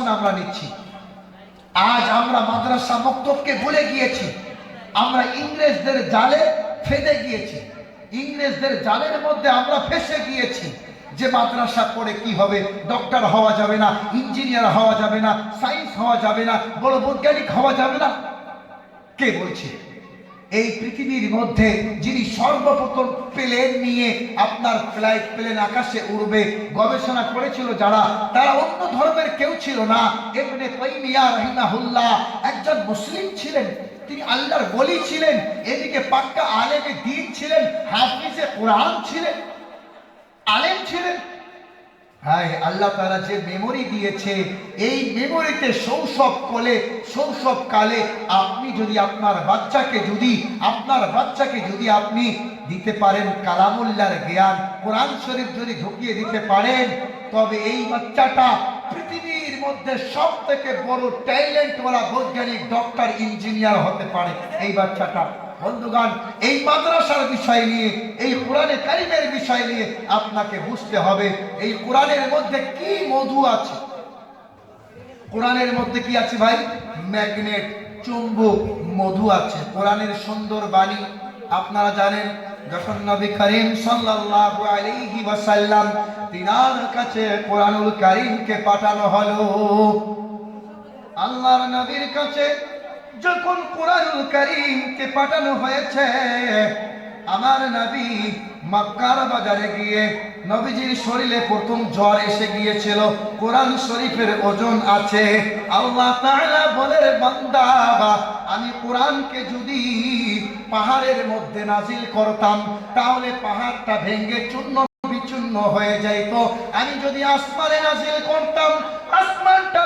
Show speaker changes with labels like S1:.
S1: পড়াশোনা আমরা নিচ্ছি। আজ আমরা মাদ্রাসা মক্তবকে ভুলে গিয়েছি, আমরা ইংরেজদের জালে ফেঁদে গিয়েছি, ইংরেজদের জালের মধ্যে আমরা ফেঁসে গিয়েছি যে মাদ্রাসা পড়ে কি হবে, ডক্টর হওয়া যাবে না, ইঞ্জিনিয়ার হওয়া যাবে না, সায়েন্স হওয়া যাবে না, বড় বৈজ্ঞানিক হওয়া যাবে না। কে বলছে? এই পৃথিবীর মধ্যে যিনি সর্বপ্রথম প্লেন নিয়ে আপনার ফ্লাইট প্লেন আকাশে উড়বে গবেষণা করেছিল যারা, তারা অন্য ধর্মের কেউ ছিল না। ইবনে তাইমিয়া রাহিমাহুল্লাহ একজন মুসলিম ছিলেন, তিনি আল্লাহর ওলি ছিলেন, এদিকে পাক্কা আলেমে দ্বীন ছিলেন, হাফিজে কোরআন ছিলেন, আলেম ছিলেন। হ্যাঁ, আল্লাহ তাআলা যে মেমোরি দিয়েছে, এই মেমোরিতে শৈশব কালে আপনি যদি আপনার বাচ্চাকে যদি আপনি দিতে পারেন কালামুল্লাহর জ্ঞান, কোরআন শরীফ যদি ঢুকিয়ে দিতে পারেন, তবে এই বাচ্চাটা পৃথিবীর মধ্যে সব থেকে বড় ট্যালেন্টওয়ালা বৈজ্ঞানিক, ডক্টর, ইঞ্জিনিয়ার হতে পারে এই বাচ্চাটা। বন্ধুগণ, এই মাদ্রাসার বিষয় নিয়ে, এই কোরআনে কারিমের বিষয় নিয়ে আপনাকে বুঝতে হবে এই কোরআনের মধ্যে কি মধু আছে। কোরআনের মধ্যে কি আছে ভাই? ম্যাগনেট, চুম্বক, মধু আছে। কোরআনের সুন্দর বাণী আপনারা জানেন, যখন নবী করিম সাল্লাল্লাহু আলাইহি ওয়াসাল্লাম তিনার কাছে কোরআনুল কারীমকে পাঠানো হলো, আল্লাহর নবীর কাছে যখন কোরআনুল কারীমকে পাঠানো হয়েছে, আমার নবী মক্কার বাজারে গিয়ে নবীজির শরীরে প্রথম জ্বর এসে গিয়েছিল। কোরআন শরীফের ওজন আছে। আল্লাহ তাআলা বলে, বান্দা, আমি কোরআনকে যদি পাহাড়ের মধ্যে নাজিল করতাম তাহলে পাহাড়টা ভেঙে চূর্ণ বিচূর্ণ হয়ে যাইত। আমি যদি আসমানে নাজিল করতাম আসমানটা